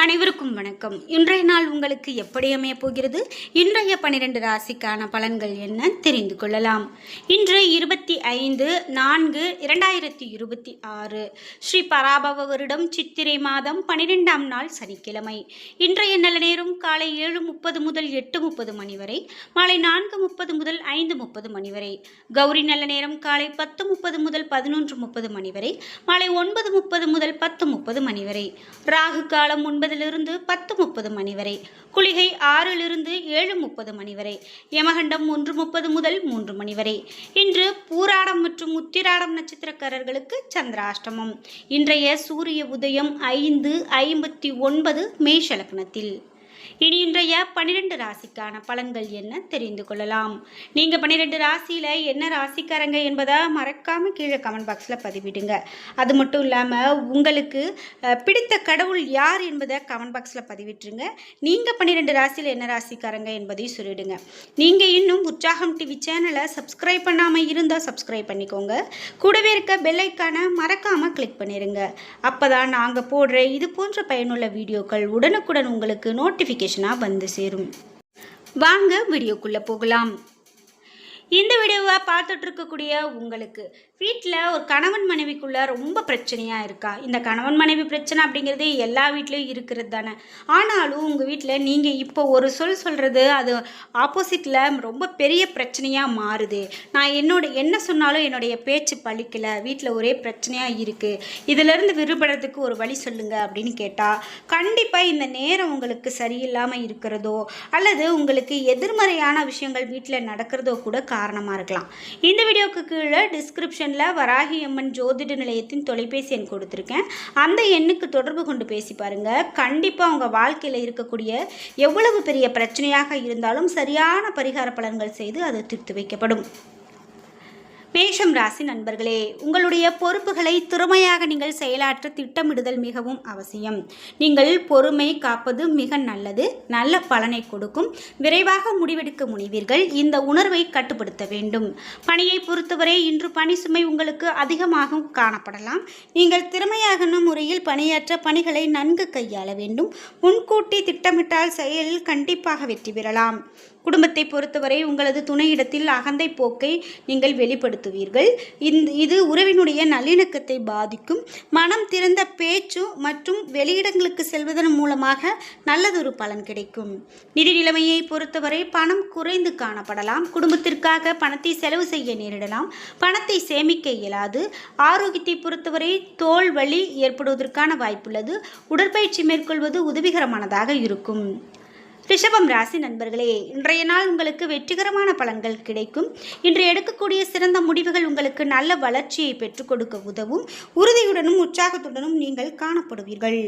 அனைவருக்கும் வணக்கம். இன்றைய நாள் உங்களுக்கு எப்படி அமைய போகிறது? இன்றைய 12 ராசிக்கான பலன்கள் என்ன தெரிந்து கொள்ளலாம். இன்று 25/4/2026 ஸ்ரீ பராபவ வருடம் சித்திரை மாதம் 12ஆம் நாள் சனிக்கிழமை. இன்றைய நல்ல நேரம் காலை 7:30 முதல் 8:30 மணி வரை, மாலை 4:30 முதல் 5:30 மணி வரை. கௌரி நல்ல நேரம் காலை 10:30 முதல் 11:30 மணி வரை, மாலை 9:30 முதல் 10:30 மணி வரை. ராகு காலம் 9 10:30 மணி வரை. குளிகை 6 7:30 மணி வரை. யமகண்டம் 1:30 முதல் 3 மணி வரை. இன்று பூராடம் மற்றும் உத்திராடம் நட்சத்திரக்காரர்களுக்கு சந்திராஷ்டமம். இன்றைய சூரிய உதயம் 5:59 மேஷ லக்னத்தில். இனி இன்றைய 12 ராசிக்கான பலன்கள் என்ன தெரிந்து கொள்ளலாம். நீங்கள் 12 ராசியில் என்ன ராசிக்காரங்க என்பதை மறக்காம கீழே கமெண்ட் பாக்ஸில் பதிவிடுங்க. அது மட்டும் இல்லாமல் உங்களுக்கு பிடித்த கடவுள் யார் என்பதை கமெண்ட் பாக்ஸில் பதிவிட்டுருங்க. நீங்கள் 12 ராசியில் என்ன ராசிக்காரங்க என்பதையும் சொல்லிடுங்க. நீங்கள் இன்னும் உற்சாகம் டிவி சேனலை சப்ஸ்கிரைப் பண்ணாமல் இருந்தால் சப்ஸ்கிரைப் பண்ணிக்கோங்க. கூடவே இருக்க பெல் ஐக்கானை மறக்காமல் கிளிக் பண்ணிடுங்க. அப்போ தான் நாங்கள் போடுற இது போன்ற பயனுள்ள வீடியோக்கள் உடனுக்குடன் உங்களுக்கு நோட்டிஃபிகேஷனாக வந்து சேரும். வாங்க வீடியோக்குள்ளே போகலாம். இந்த வீடியோவை பார்த்துட்டு இருக்கக்கூடிய உங்களுக்கு வீட்டில் ஒரு கணவன் மனைவிக்குள்ளே ரொம்ப பிரச்சனையாக இருக்கா? இந்த கணவன் மனைவி பிரச்சனை அப்படிங்கிறது எல்லா வீட்லேயும் இருக்கிறது தானே. ஆனாலும் உங்கள் வீட்டில் நீங்கள் இப்போ ஒரு சொல்கிறது அது ஆப்போசிட்டில் ரொம்ப பெரிய பிரச்சனையாக மாறுது. நான் என்ன சொன்னாலும் என்னுடைய பேச்சு பழிக்கலை, வீட்டில் ஒரே பிரச்சனையாக இருக்குது, இதிலிருந்து விடுபடுறதுக்கு ஒரு வழி சொல்லுங்கள் அப்படின்னு கேட்டால் கண்டிப்பாக இந்த நேரம் உங்களுக்கு சரியில்லாமல் இருக்கிறதோ அல்லது உங்களுக்கு எதிர்மறையான விஷயங்கள் வீட்டில் நடக்கிறதோ கூட காரணமாக இருக்கலாம். இந்த வீடியோக்கு கீழே டிஸ்கிரிப்ஷனில் வராகி அம்மன் ஜோதிட நிலையத்தின் தொலைபேசி எண் கொடுத்துருக்கேன். அந்த எண்ணுக்கு தொடர்பு கொண்டு பேசி பாருங்கள். கண்டிப்பாக உங்கள் வாழ்க்கையில் இருக்கக்கூடிய எவ்வளவு பெரிய பிரச்சனையாக இருந்தாலும் சரியான பரிகார பலன்கள் செய்து அது தீர்த்து வைக்கப்படும். மேஷம் ராசி நண்பர்களே, உங்களுடைய பொறுப்புகளை திறமையாக நீங்கள் செயலாற்ற திட்டமிடுதல் மிகவும் அவசியம். நீங்கள் பொறுமை காப்பது மிக நல்லது, நல்ல பலனை கொடுக்கும். விரைவாக முடிவெடுக்க முனைவீர்கள். இந்த உணர்வை கட்டுப்படுத்த வேண்டும். பணியை பொறுத்தவரை இன்று பணி சுமை உங்களுக்கு அதிகமாக காணப்படலாம். நீங்கள் திறமையாக முறையில் பணியாற்ற பணிகளை நன்கு கையாள வேண்டும். முன்கூட்டி திட்டமிட்டால் செயலில் கண்டிப்பாக வெற்றி பெறலாம். குடும்பத்தை பொறுத்தவரை உங்களது துணையிடத்தில் அகந்தை போக்கை நீங்கள் வெளிப்படுத்துவீர்கள். இது உறவினுடைய நல்லிணக்கத்தை பாதிக்கும். மனம் திறந்த பேச்சு மற்றும் வெளியிடங்களுக்கு செல்வதன் மூலமாக நல்லதொரு பலன் கிடைக்கும். நிதி நிலைமையை பொறுத்தவரை பணம் குறைந்து காணப்படலாம். குடும்பத்திற்காக பணத்தை செலவு செய்ய நேரிடலாம். பணத்தை சேமிக்க இயலாது. ஆரோக்கியத்தை பொறுத்தவரை தோல் வலி ஏற்படுவதற்கான வாய்ப்புள்ளது. உடற்பயிற்சி மேற்கொள்வது உதவிகரமானதாக இருக்கும். ரிஷபம் ராசி நண்பர்களே, இன்றைய நாள் உங்களுக்கு வெற்றிகரமான பலன்கள் கிடைக்கும். இன்று எடுக்கக்கூடிய சிறந்த முடிவுகள் உங்களுக்கு நல்ல வளர்ச்சியை பெற்றுக் கொடுக்க உதவும். உறுதியுடனும் உற்சாகத்துடனும் நீங்கள் காணப்படுவீர்கள்.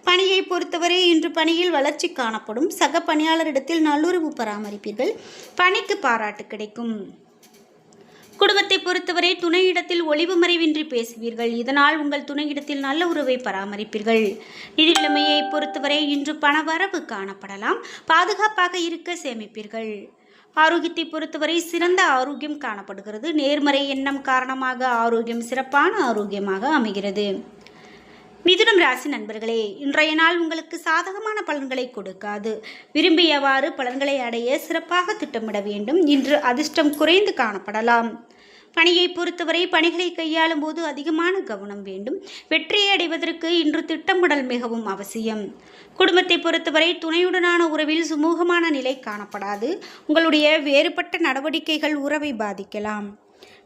பணியை பொறுத்தவரை இன்று பணியில் வளர்ச்சி காணப்படும். சக பணியாளரிடத்தில் நல்லுறவு பராமரிப்பீர்கள். பணிக்கு பாராட்டு கிடைக்கும். குடும்பத்தை பொறுத்தவரை துணையிடத்தில் ஒளிவு மறைவின்றி பேசுவீர்கள். இதனால் உங்கள் துணையிடத்தில் நல்ல உறவை பராமரிப்பீர்கள். நிதி நிலைமையை பொறுத்தவரை இன்று பணவரவு காணப்படலாம். பாதுகாப்பாக இருக்க சேமிப்பீர்கள். ஆரோக்கியத்தை பொறுத்தவரை சிறந்த ஆரோக்கியம் காணப்படுகிறது. நேர்மறை எண்ணம் காரணமாக ஆரோக்கியம் சிறப்பான ஆரோக்கியமாக அமைகிறது. மிதுனம் ராசி நண்பர்களே, இன்றைய நாள் உங்களுக்கு சாதகமான பலன்களை கொடுக்காது. விரும்பியவாறு பலன்களை அடைய சிறப்பாக திட்டமிட வேண்டும். இன்று அதிர்ஷ்டம் குறைந்து காணப்படலாம். பணியை பொறுத்தவரை பணிகளை கையாளும் போது அதிகமான கவனம் வேண்டும். வெற்றியை அடைவதற்கு இன்று திட்டமிடல் மிகவும் அவசியம். குடும்பத்தை பொறுத்தவரை துணையுடனான உறவில் சுமூகமான நிலை காணப்படாது. உங்களுடைய வேறுபட்ட நடவடிக்கைகள் உறவை பாதிக்கலாம்.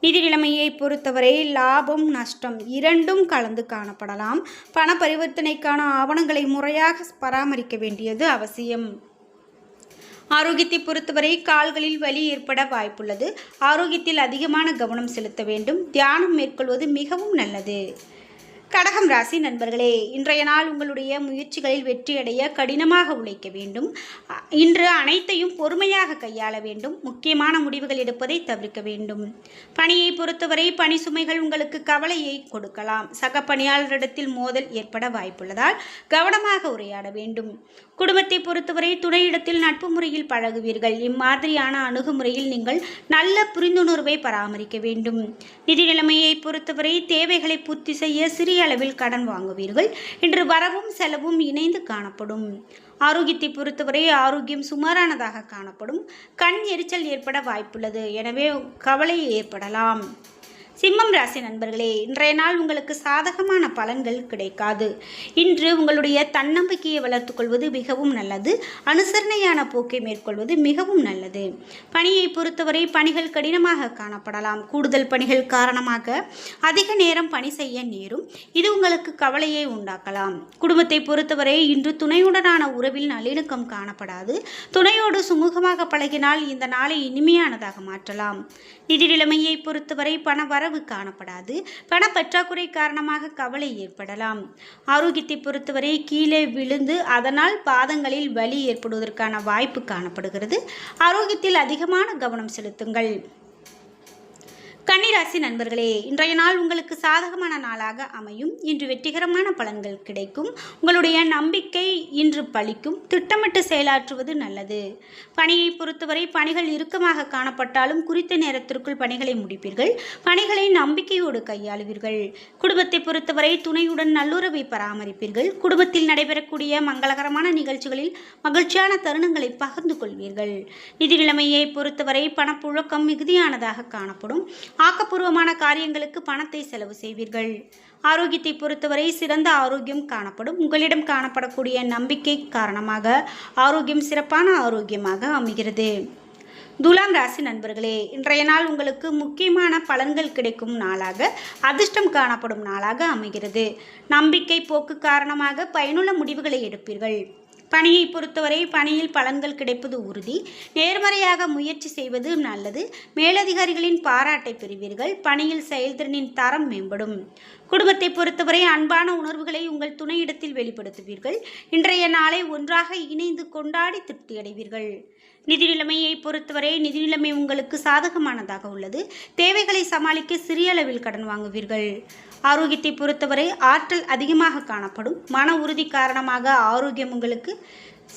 நிதி நிலைமையை பொறுத்தவரை லாபம் நஷ்டம் இரண்டும் கலந்து காணப்படலாம். பண பரிவர்த்தனைக்கான ஆவணங்களை முறையாக பராமரிக்க வேண்டியது அவசியம். ஆரோக்கியத்தை பொறுத்தவரை கால்களில் வலி ஏற்பட வாய்ப்புள்ளது. ஆரோக்கியத்தில் அதிகமான கவனம் செலுத்த வேண்டும். தியானம் மேற்கொள்வது மிகவும் நல்லது. கடகம் ராசி நண்பர்களே, இன்றைய நாள் உங்களுடைய முயற்சிகளில் வெற்றியடைய கடினமாக உழைக்க வேண்டும். இன்று அனைத்தையும் பொறுமையாக கையாள வேண்டும். முக்கியமான முடிவுகள் எடுப்பதை தவிர்க்க வேண்டும். பணியை பொறுத்தவரை பணி சுமைகள் உங்களுக்கு கவலையை கொடுக்கலாம். சக பணியாளரிடத்தில் மோதல் ஏற்பட வாய்ப்புள்ளதால் கவனமாக உரையாட வேண்டும். குடும்பத்தை பொறுத்தவரை துணையிடத்தில் நட்பு முறையில் பழகுவீர்கள். இம்மாதிரியான அணுகுமுறையில் நீங்கள் நல்ல புரிந்துணர்வை பராமரிக்க வேண்டும். நிதி நிலைமையை பொறுத்தவரை தேவைகளை பூர்த்தி செய்ய சிறிய சிறிய அளவில் கடன் வாங்குவீர்கள். இன்று வரவும் செலவும் இணைந்து காணப்படும். ஆரோக்கியத்தை பொறுத்தவரை ஆரோக்கியம் சுமாரானதாக காணப்படும். கண் எரிச்சல் ஏற்பட வாய்ப்புள்ளது, எனவே கவலை ஏற்படலாம். சிம்மம் ராசி நண்பர்களே, இன்றைய நாள் உங்களுக்கு சாதகமான பலன்கள் கிடைக்காது. இன்று உங்களுடைய தன்னம்பிக்கையை வளர்த்துக்கொள்வது மிகவும் நல்லது. அனுசரணையான போக்கை மேற்கொள்வது மிகவும் நல்லது. பணியை பொறுத்தவரை பணிகள் கடினமாக காணப்படலாம். கூடுதல் பணிகள் காரணமாக அதிக நேரம் பணி செய்ய நேரும். இது உங்களுக்கு கவலையை உண்டாக்கலாம். குடும்பத்தை பொறுத்தவரை இன்று துணையுடனான உறவில் நல்லிணக்கம் காணப்படாது. துணையோடு சுமூகமாக பழகினால் இந்த நாளை இனிமையானதாக மாற்றலாம். நிதி நிலைமையை பொறுத்தவரை பண வரவு காணப்படாது. பண பற்றாக்குறை காரணமாக கவலை ஏற்படலாம். ஆரோக்கியத்தை பொறுத்தவரை கீழே விழுந்து அதனால் பாதங்களில் வலி ஏற்படுவதற்கான வாய்ப்பு காணப்படுகிறது. ஆரோக்கியத்தில் அதிகமான கவனம் செலுத்துங்கள். கன்னிராசி நண்பர்களே, இன்றைய நாள் உங்களுக்கு சாதகமான நாளாக அமையும். இன்று வெற்றிகரமான பலன்கள் கிடைக்கும். உங்களுடைய நம்பிக்கை இன்று பலிக்கும். திட்டமிட்டு செயலாற்றுவது நல்லது. பணியை பொறுத்தவரை பணிகள் இறுக்கமாக காணப்பட்டாலும் குறித்த நேரத்திற்குள் பணிகளை முடிப்பீர்கள். பணிகளை நம்பிக்கையோடு கையாளுவீர்கள். குடும்பத்தை பொறுத்தவரை துணையுடன் நல்லுறவை பராமரிப்பீர்கள். குடும்பத்தில் நடைபெறக்கூடிய மங்களகரமான நிகழ்ச்சிகளில் மகிழ்ச்சியான தருணங்களை பகிர்ந்து கொள்வீர்கள். நிதி நிலைமையை பொறுத்தவரை பணப்புழக்கம் மிகுதியானதாக காணப்படும். ஆக்கப்பூர்வமான காரியங்களுக்கு பணத்தை செலவு செய்வீர்கள். ஆரோக்கியத்தை பொறுத்தவரை சிறந்த ஆரோக்கியம் காணப்படும். உங்களிடம் காணப்படக்கூடிய நம்பிக்கை காரணமாக ஆரோக்கியம் சிறப்பான ஆரோக்கியமாக அமைகிறது. துலாம் ராசி நண்பர்களே, இன்றைய நாள் உங்களுக்கு முக்கியமான பலன்கள் கிடைக்கும் நாளாக, அதிர்ஷ்டம் காணப்படும் நாளாக அமைகிறது. நம்பிக்கை போக்கு காரணமாக பயனுள்ள முடிவுகளை எடுப்பீர்கள். பணியை பொறுத்தவரை பணியில் பலன்கள் கிடைப்பது உறுதி. நேர்மறையாக முயற்சி செய்வது நல்லது. மேலதிகாரிகளின் பாராட்டை பெறுவீர்கள். பணியில் செயல்திறனின் தரம் மேம்படும். குடும்பத்தை பொறுத்தவரை அன்பான உணர்வுகளை உங்கள் துணையிடத்தில் வெளிப்படுத்துவீர்கள். இன்றைய நாளை ஒன்றாக இணைந்து கொண்டாடி திருப்தி அடைவீர்கள். நிதி நிலைமையை பொறுத்தவரை நிதி நிலைமை உங்களுக்கு சாதகமானதாக உள்ளது. தேவைகளை சமாளிக்க சிறிய அளவில் கடன் வாங்குவீர்கள். ஆரோக்கியத்தை பொறுத்தவரை ஆற்றல் அதிகமாக காணப்படும். மன உறுதி காரணமாக ஆரோக்கியம் உங்களுக்கு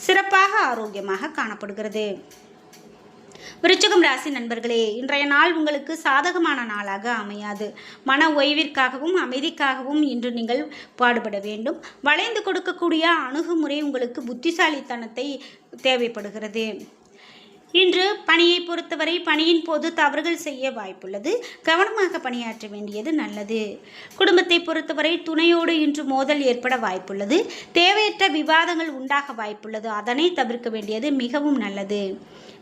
சிறப்பாக ஆரோக்கியமாக காணப்படுகிறது. விருச்சிகம் ராசி நண்பர்களே, இன்றைய நாள் உங்களுக்கு சாதகமான நாளாக அமையாது. மன ஓய்விற்காகவும் அமைதிக்காகவும் இன்று நீங்கள் பாடுபட வேண்டும். வளைந்து கொடுக்கக்கூடிய அணுகுமுறை உங்களுக்கு புத்திசாலித்தனத்தை தேவைப்படுகிறது. இன்று பணியை பொறுத்தவரை பணியின் போது தவறுகள் செய்ய வாய்ப்புள்ளது. கவனமாக பணியாற்ற வேண்டியது நல்லது. குடும்பத்தை பொறுத்தவரை துணையோடு இன்று மோதல் ஏற்பட வாய்ப்புள்ளது. தேவையற்ற விவாதங்கள் உண்டாக வாய்ப்புள்ளது. அதனை தவிர்க்க வேண்டியது மிகவும் நல்லது.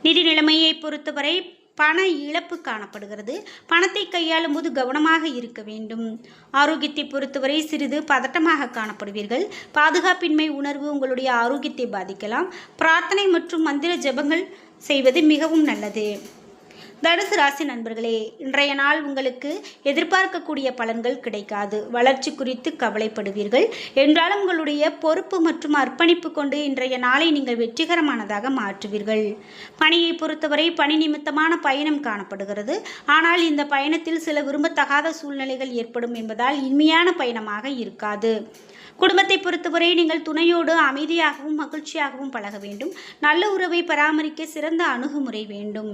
நிதி நிலைமையை பொறுத்தவரை பண இழப்பு காணப்படுகிறது. பணத்தை கையாளும் போது கவனமாக இருக்க வேண்டும். ஆரோக்கியத்தை பொறுத்தவரை சிறிது பதட்டமாக காணப்படுவீர்கள். பாதுகாப்பின்மை உணர்வு உங்களுடைய ஆரோக்கியத்தை பாதிக்கலாம். பிரார்த்தனை மற்றும் மந்திர ஜெபங்கள் செய்வது மிகவும் நல்லது. தனுசு ராசி நண்பர்களே, இன்றைய நாள் உங்களுக்கு எதிர்பார்க்கக்கூடிய பலன்கள் கிடைக்காது. வளர்ச்சி குறித்து கவலைப்படுவீர்கள். என்றாலும் உங்களுடைய பொறுப்பு மற்றும் அர்ப்பணிப்பு கொண்டு இன்றைய நாளை நீங்கள் வெற்றிகரமானதாக மாற்றுவீர்கள். பணியை பொறுத்தவரை பணி நிமித்தமான பயணம் காணப்படுகிறது. ஆனால் இந்த பயணத்தில் சில விரும்பத்தகாத சூழ்நிலைகள் ஏற்படும் என்பதால் இனிமையான பயணமாக இருக்காது. குடும்பத்தை பொறுத்தவரை நீங்கள் துணையோடு அமைதியாகவும் மகிழ்ச்சியாகவும் பழக வேண்டும். நல்ல உறவை பராமரிக்க சிறந்த அணுகுமுறை வேண்டும்.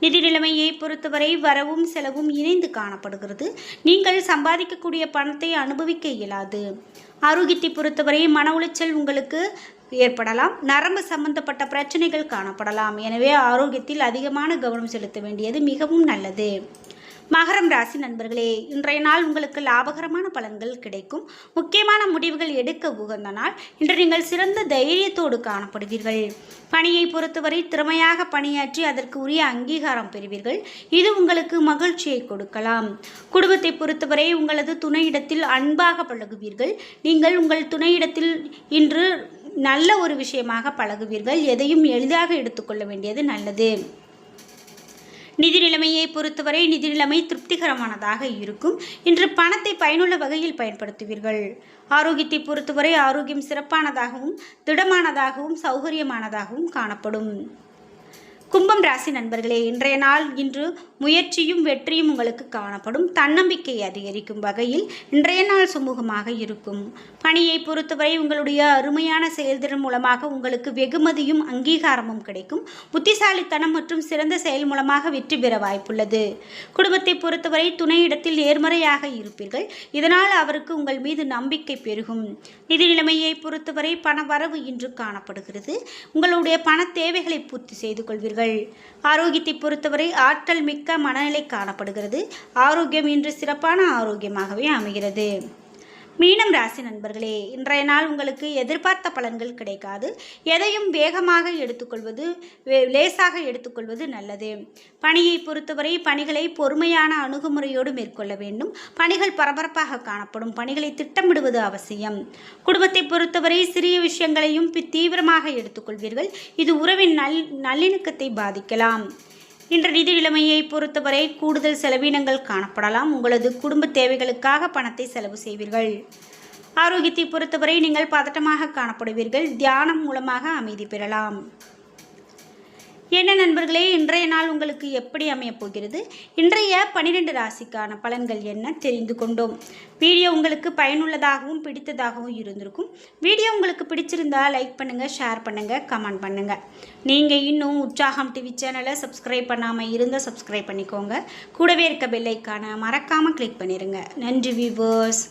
நிதி நிலைமையை பொறுத்தவரை வரவும் செலவும் இணைந்து காணப்படுகிறது. நீங்கள் சம்பாதிக்கக்கூடிய பணத்தை அனுபவிக்க இயலாது. ஆரோக்கியத்தை பொறுத்தவரை மன உளைச்சல் உங்களுக்கு ஏற்படலாம். நரம்பு சம்பந்தப்பட்ட பிரச்சனைகள் காணப்படலாம். எனவே ஆரோக்கியத்தில் அதிகமான கவனம் செலுத்த வேண்டியது மிகவும் நல்லது. மகரம் ராசி நண்பர்களே, இன்றைய நாள் உங்களுக்கு லாபகரமான பலன்கள் கிடைக்கும். முக்கியமான முடிவுகள் எடுக்க உகந்த நாள். இன்று நீங்கள் சிறந்த தைரியத்தோடு காணப்படுவீர்கள். பணியை பொறுத்தவரை திறமையாக பணியாற்றி அதற்கு உரிய அங்கீகாரம் பெறுவீர்கள். இது உங்களுக்கு மகிழ்ச்சியை கொடுக்கலாம். குடும்பத்தை பொறுத்தவரை உங்களது துணையிடத்தில் அன்பாக பழகுவீர்கள். நீங்கள் உங்கள் துணையிடத்தில் இன்று நல்ல ஒரு விஷயமாக பழகுவீர்கள். எதையும் எளிதாக எடுத்துக்கொள்ள வேண்டியது நல்லது. நிதி நிலைமையை பொறுத்தவரை நிதி நிலைமை திருப்திகரமானதாக இருக்கும். இன்று பணத்தை பயனுள்ள வகையில் பயன்படுத்துவீர்கள். ஆரோக்கியத்தை பொறுத்தவரை ஆரோக்கியம் சிறப்பானதாகவும் திடமானதாகவும் சௌகரியமானதாகவும் காணப்படும். கும்பம் ராசி நண்பர்களே, இன்றைய நாள் இன்று முயற்சியும் வெற்றியும் உங்களுக்கு காணப்படும். தன்னம்பிக்கை அதிகரிக்கும் வகையில் இன்றைய நாள் சுமூகமாக இருக்கும். பணியை பொறுத்தவரை உங்களுடைய அருமையான செயல்திறன் மூலமாக உங்களுக்கு வெகுமதியும் அங்கீகாரமும் கிடைக்கும். புத்திசாலித்தனம் மற்றும் சிறந்த செயல் மூலமாக வெற்றி பெற வாய்ப்புள்ளது. குடும்பத்தை பொறுத்தவரை துணையிடத்தில் நேர்மறையாக இருப்பீர்கள். இதனால் அவருக்கு உங்கள் மீது நம்பிக்கை பெருகும். நிதி நிலைமையை பொறுத்தவரை பண வரவு இன்று காணப்படுகிறது. உங்களுடைய பண தேவைகளை பூர்த்தி செய்து கொள்வீர்கள். ஆரோக்கியத்தை பொறுத்தவரை ஆற்றல் மிக்க மனநிலை காணப்படுகிறது. ஆரோக்கியம் இன்று சிறப்பான ஆரோக்கியமாகவே அமைகிறது. மீனம் ராசி நண்பர்களே, இன்றைய நாள் உங்களுக்கு எதிர்பார்த்த பலன்கள் கிடைக்காது. எதையும் வேகமாக எடுத்துக்கொள்வது, லேசாக எடுத்துக்கொள்வது நல்லது. பணியை பொறுத்தவரை பணிகளை பொறுமையான அணுகுமுறையோடு மேற்கொள்ள வேண்டும். பணிகள் பரபரப்பாக காணப்படும். பணிகளை திட்டமிடுவது அவசியம். குடும்பத்தை பொறுத்தவரை சிறிய விஷயங்களையும் தீவிரமாக எடுத்துக்கொள்வீர்கள். இது உறவின் நல்லிணக்கத்தை பாதிக்கலாம். இன்று நிதி நிலைமையை பொறுத்தவரை கூடுதல் செலவினங்கள் காணப்படலாம். உங்களது குடும்ப தேவைகளுக்காக பணத்தை செலவு செய்வீர்கள். ஆரோக்கியத்தை பொறுத்தவரை நீங்கள் பதட்டமாக காணப்படுவீர்கள். தியானம் மூலமாக அமைதி பெறலாம். என்ன நண்பர்களே, இன்றைய நாள் உங்களுக்கு எப்படி அமையப் போகிறது? இன்றைய 12 ராசிக்கான பலன்கள் என்ன தெரிந்து கொண்டோம். வீடியோ உங்களுக்கு பயனுள்ளதாகவும் பிடித்ததாகவும் இருந்திருக்கும். வீடியோ உங்களுக்கு பிடிச்சிருந்தா லைக் பண்ணுங்கள், ஷேர் பண்ணுங்கள், கமெண்ட் பண்ணுங்கள். நீங்கள் இன்னும் உற்சாகம் டிவி சேனலை சப்ஸ்கிரைப் பண்ணாமல் இருந்தால் சப்ஸ்கிரைப் பண்ணிக்கோங்க. கூடவே இருக்க பெல் ஐக்கானை மறக்காமல் கிளிக் பண்ணிடுங்க. நன்றி வியூவர்ஸ்.